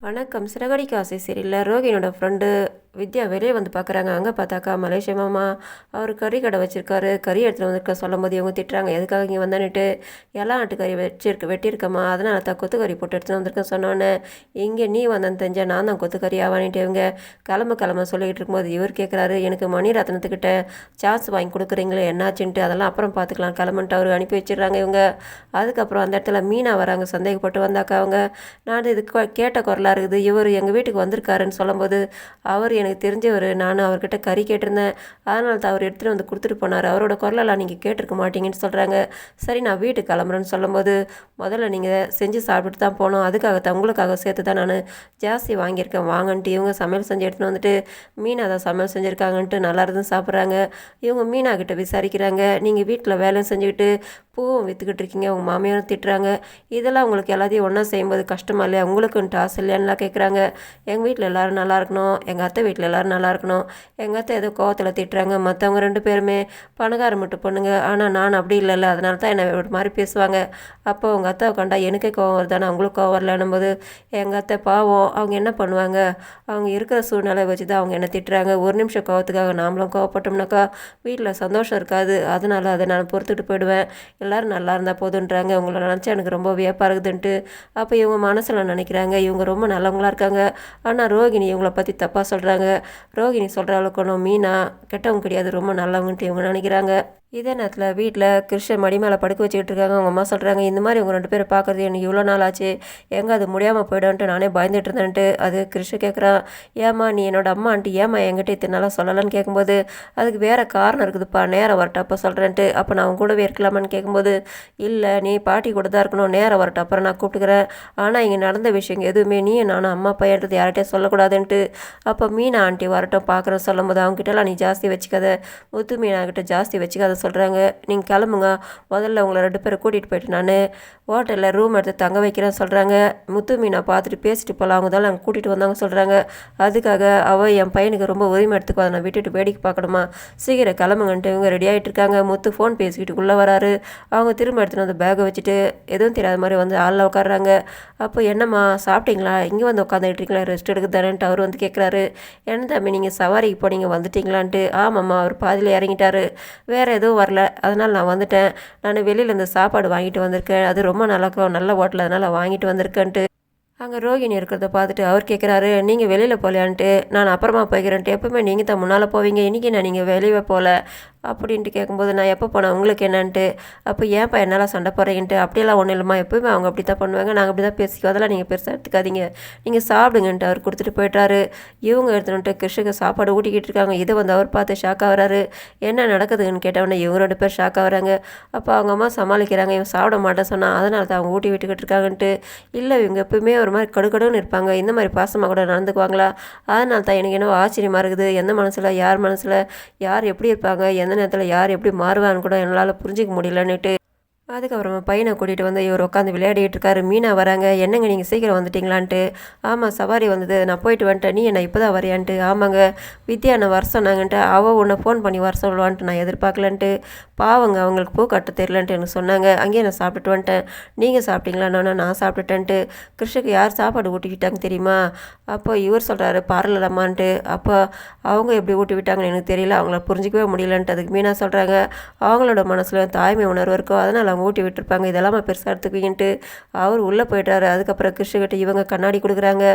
வணக்கம். சிறகடிக்க ஆசை சீரியல்ல ரோகிணியோட ஃப்ரெண்டு வித்யா வெளியே வந்து பார்க்குறாங்க. அங்கே பார்த்தாக்கா மலேசியா மாமா அவர் கறி கடை வச்சிருக்காரு. கறி எடுத்துகிட்டு வந்திருக்க சொல்லும்போது இவங்க திட்டுறாங்க. எதுக்காக இங்கே வந்தான்னுட்டு எல்லாம் ஆட்டு கறி வெட்டியிருக்கம்மா, அதனால தான் கொத்து கறி போட்டு எடுத்துகிட்டு வந்திருக்கேன் சொன்னோன்னே, இங்கே நீ வந்தேன்னு தெரிஞ்சா நான் தான் கொத்து கறி ஆவானிட்டு இவங்க கிளம்ப சொல்லிக்கிட்டு இருக்கும்போது இவர் கேட்குறாரு, எனக்கு மணிரத்னத்துக்கிட்ட சான்ஸ் வாங்கி கொடுக்குறீங்களே என்னாச்சுன்ட்டு, அதெல்லாம் அப்புறம் பார்த்துக்கலாம் கிளம்புன்ட்டு அவர் அனுப்பி வச்சிடுறாங்க இவங்க. அதுக்கப்புறம் அந்த இடத்துல மீனா வராங்க. சந்தேகப்பட்டு வந்தாக்கா அவங்க, நான் இது கேட்ட குரலாக இருக்குது, இவர் எங்கள் வீட்டுக்கு வந்திருக்காருன்னு சொல்லும்போது, அவர் எனக்கு தெரிஞ்சவர், நான் அவர்கிட்ட கறி கேட்டிருந்தேன், அதனால தான் அவர் எடுத்துகிட்டு வந்து கொடுத்துட்டு போனார், அவரோட குரலெல்லாம் நீங்கள் கேட்டிருக்க மாட்டீங்கன்னு சொல்கிறாங்க. சரி நான் வீட்டுக்கு கிளம்புறேன்னு சொல்லும்போது, முதல்ல நீங்கள் செஞ்சு சாப்பிட்டு தான் போனோம், அதுக்காகத்தான் உங்களுக்காக சேர்த்து தான் நான் ஜாஸ்தி வாங்கியிருக்கேன் வாங்கன்ட்டு இவங்க சமையல் செஞ்சு எடுத்துன்னு வந்துட்டு மீனா தான் சமையல் செஞ்சுருக்காங்கன்ட்டு நல்லா இருந்து சாப்பிட்றாங்க. இவங்க மீனா கிட்ட விசாரிக்கிறாங்க, நீங்கள் வீட்டில் வேலையும் செஞ்சுக்கிட்டு பூவும் விற்றுக்கிட்டு இருக்கீங்க, உங்கள் மாமியாரும் திட்டுறாங்க, இதெல்லாம் உங்களுக்கு எல்லாத்தையும் ஒன்றா செய்யும்போது கஷ்டமா இல்லையா, உங்களுக்குன்ட்டு ஆசை இல்லையான்லாம் கேட்குறாங்க. எங்கள் வீட்டில் எல்லோரும் நல்லா இருக்கணும், எங்கள் அத்தை வீட்டில் எல்லோரும் நல்லா இருக்கணும், எங்கள் அத்தை ஏதோ கோவத்தில் திட்டுறாங்க, மற்றவங்க 2 பேருமே பணக்கார மட்டும் பொண்ணுங்க, ஆனால் நான் அப்படி இல்லைல்ல, அதனால தான் என்னை ஒரு மாதிரி பேசுவாங்க. அப்போ உங்கள் அத்தாவை கண்டா எனக்கே கோவம் வருதானே, அவங்களுக்கு கோவம் வரலன்னும் போது, எங்கள் அத்தை பாவம், அவங்க என்ன பண்ணுவாங்க, அவங்க இருக்கிற சூழ்நிலை வச்சு தான் அவங்க என்ன திட்டுறாங்க, ஒரு நிமிஷம் கோவத்துக்காக நாமளும் கோவப்பட்டோம்னாக்கா வீட்டில் சந்தோஷம் இருக்காது, அதனால் அதை நான் பொறுத்துட்டு போயிடுவேன், எல்லோரும் நல்லா இருந்தால் போதுன்றாங்க. உங்களை நினச்சா எனக்கு ரொம்ப வியப்பாக இருக்குதுன்ட்டு அப்போ இவங்க மனசில் நினைக்கிறாங்க, இவங்க ரொம்ப நல்லவங்களா இருக்காங்க, ஆனால் ரோகிணி இவங்கள பற்றி தப்பாக சொல்கிறாங்க, ரோகிணி சொல்கிற அளவுக்கு ஒன்றும் மீனா கெட்டவங்க கிடையாது, ரொம்ப நல்லவங்கன்ட்டு இவங்க நினைக்கிறாங்க. இதே நேரத்தில் வீட்டில் கிருஷ்ணன் மடி மேலே படுக்க வச்சுக்கிட்டு இருக்காங்க. அவங்க அம்மா சொல்கிறாங்க, இந்த மாதிரி உங்கள் 2 பேரை பார்க்குறது எனக்கு இவ்வளோ நாள் ஆச்சு, எங்கே அது முடியாமல் போய்டான்ட்டு நானே பயந்துட்டு இருந்தேன்ட்டு. அது கிருஷ்ண கேட்குறான், ஏம்மா நீ என்னோட அம்மான்ட்டு ஏம்மா என்கிட்ட இத்தனை நாளாக சொல்லலான்னு கேட்கும்போது, அதுக்கு வேறு காரணம் இருக்குதுப்பா, நேரம் வரட்டும் அப்போ சொல்கிறேன்ட்டு. அப்போ நான் அவங்க கூடவே இருக்கலாமான்னு கேட்கும்போது, இல்லை நீ பாட்டி கூட தான் இருக்கணும், நேரம் வரட்டும் அப்புறம் நான் கூப்பிட்டுக்கிறேன், ஆனால் இங்கே நடந்த விஷயம் எதுவுமே நீ நானும் அம்மா பையன்றது யார்கிட்டையும் சொல்லக்கூடாதுன்ட்டு. அப்போ மீனா ஆண்டி வரட்டும் பார்க்குறேன்னு சொல்லும்போது, அவங்ககிட்டலாம் நீ ஜாஸ்தி வச்சுக்காத, முத்து மீனாக்கிட்ட ஜாஸ்தி வச்சுக்காத சொல்கிறாங்க. நீங்கள் கிளம்புங்க, முதல்ல உங்களை 2 பேரை கூட்டிகிட்டு போயிட்டு நான் ஹோட்டலில் ரூம் எடுத்து தங்க வைக்கிறேன்னு சொல்கிறாங்க. முத்து மீனை பார்த்துட்டு பேசிட்டு போகலாம், அவங்க தான் நாங்கள் கூட்டிகிட்டு வந்தாங்க சொல்கிறாங்க. அதுக்காக அவள் என் பையனுக்கு ரொம்ப உரிமை எடுத்துக்கோ, அதை நான் விட்டுட்டு வேடிக்கை பார்க்கணுமா, சீக்கிரம் கிளம்புங்கன்ட்டு இவங்க ரெடி ஆகிட்டு இருக்காங்க. முத்து ஃபோன் பேசிக்கிட்டு உள்ளே வராரு. அவங்க திரும்ப எடுத்துன்னு வந்து பேக்கை வச்சுட்டு எதுவும் தெரியாத மாதிரி வந்து ஆளில் உட்காடுறாங்க. அப்போ என்னம்மா சாப்பிட்டீங்களா, இங்கே வந்து உட்காந்துட்டு இருக்கீங்களா, ரெஸ்ட் எடுக்குதானேன்ட்டு அவர் வந்து கேட்குறாரு. என்ன தம்பி நீங்கள் சவாரிக்கு போனீங்க வந்துட்டீங்களான்ட்டு. ஆமாம்மா அவர் பாதியில் இறங்கிட்டாரு, வேறு எதுவும் வரல, அதனால் நான் வந்துட்டேன், நான் வெளியிலேருந்து சாப்பாடு வாங்கிட்டு வந்திருக்கேன், அது ரொம்ப நல்லாக்கும் நல்ல ஹோட்டல், அதனால் வாங்கிட்டு வந்திருக்கேன்ட்டு. அங்கே ரோகிணி இருக்கிறத பார்த்துட்டு அவர் கேட்குறாரு, நீங்கள் வெளியில் போகலையான்ட்டு. நான் அப்புறமா போய்க்கிறேன்ட்டு, எப்போவுமே நீங்கள் தான் முன்னால் போவீங்க, இன்றைக்கி நான் நீங்கள் வெளியே போகல அப்படின்ட்டு கேட்கும்போது, நான் எப்போ போனேன் உங்களுக்கு என்னன்ட்டு. அப்போ ஏன்ப்பா என்னால் சண்டை போடுறீங்கன்ட்டு. அப்படியெல்லாம் ஒன்றும் இல்லைம்மா, எப்போவுமே அவங்க அப்படி தான் பண்ணுவாங்க, நாங்கள் அப்படி தான் பேசிக்கோ, அதெல்லாம் நீங்கள் பெருசாக எடுத்துக்காதீங்க, நீங்கள் சாப்பிடுங்கன்ட்டு அவர் கொடுத்துட்டு போய்ட்டாரு. இவங்க எடுத்துகிட்டு கிருஷ்ணுக்கு சாப்பாடு ஊட்டிக்கிட்டு இருக்காங்க. இதை வந்து அவர் பார்த்து ஷாக் ஆகிறாரு. என்ன நடக்குதுன்னு கேட்டவொடனே இவங்க 2 பேர் ஷாக் ஆகிறாங்க. அப்போ அவங்க அம்மா சமாளிக்கிறாங்க, இவன் சாப்பிட மாட்டேன் சொன்னால் அதனால தான் அவங்க ஊட்டி விட்டுக்கிட்டு இருக்காங்கன்ட்டு. இல்லை இவங்க எப்பவுமே ஒரு மாதிரி கடுக்கடுன்னு இருப்பாங்க, இந்த மாதிரி பாசமாக கூட நடந்துக்குவாங்களா, அதனால தான் எனக்கு என்னவோ ஆச்சரியமாக இருக்குது, எந்த மனசில் யார் எப்படி இருப்பாங்க, எந்த நேரத்தில் யார் எப்படி மாறுவான்னு கூட என்னால் புரிஞ்சிக்க முடியலன்னுட்டு. அதுக்கப்புறமா பையனை கூட்டிகிட்டு வந்து இவர் உட்காந்து விளையாடிட்டு இருக்காரு. மீனா வராங்க, என்னங்க நீங்கள் சீக்கிரம் வந்துட்டீங்களான்ட்டு. ஆமாம் சவாரி வந்தது, நான் போயிட்டு வந்துட்டேன், நீ என்ன இப்போ தான் வரையான்ட்டு. ஆமாங்க வித்யா என்னை வர சொன்னாங்கன்ட்டு, அவள் உன்னை ஃபோன் பண்ணி வர சொல்லுவான்ட்டு நான் எதிர்பார்க்கலன்ட்டு. பாவங்க அவங்களுக்கு பூ கட்ட தெரியலன்ட்டு எனக்கு சொன்னாங்க, அங்கேயே நான் சாப்பிட்டுட்டு வந்துட்டேன், நீங்கள் சாப்பிட்டீங்களான்னு. நான் சாப்பிட்டுட்டேன்ட்டு. கிருஷ்ணுக்கு யார் சாப்பாடு ஊட்டிக்கிட்டாங்க தெரியுமா. அப்போ இவர் சொல்கிறாரு பார்லலம்மான்ட்டு. அப்போ அவங்க எப்படி ஊட்டி விட்டாங்கன்னு எனக்கு தெரியல, அவங்கள புரிஞ்சிக்கவே முடியலன்ட்டு. அதுக்கு மீனா சொல்கிறாங்க, அவங்களோட மனசில் தாய்மை உணர்வு இருக்கோ, அதனால் அவங்க ஊட்டி விட்டுருப்பாங்க, இதெல்லாம் பெருசாக எடுத்துக்கின்ட்டு அவர் உள்ளே போயிட்டாரு. அதுக்கப்புறம் கிருஷ்ணகிட்ட இவங்க கண்ணாடி கொடுக்குறாங்க.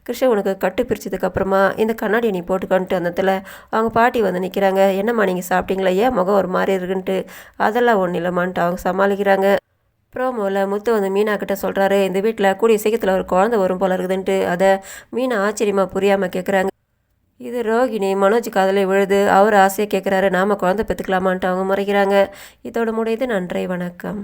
கிருஷ்ண உனக்கு கட்டு பிரிச்சதுக்கப்புறமா இந்த கண்ணாடியை நீ போட்டுக்கொன்ட்டு அந்த இடத்துல அவங்க பாட்டி வந்து நிற்கிறாங்க. என்னம்மா நீங்கள் சாப்பிட்டீங்களா, ஏன் முகம் ஒரு மாதிரி இருக்குன்ட்டு. அதெல்லாம் ஒன்றும் இல்லைம்மான்ட்டு அவங்க சமாளிக்கிறாங்க. ப்ரோமோவில் முத்து வந்து மீனா கிட்ட சொல்கிறாரு, இந்த வீட்டில் கூடிய சீக்கிரத்தில் ஒரு குழந்தை வரும் போல இருக்குதுன்ட்டு. அதை மீனா ஆச்சரியமாக புரியாமல் கேட்குறாங்க. இது ரோகிணி மனோஜ் காதலே விழுது, அவர் ஆசையாக கேட்குறாரு, நாம் குழந்தை பெற்றுக்கலாமான்ட்டு அவங்க முறைக்கிறாங்க. இதோட முடியுது. நன்றி, வணக்கம்.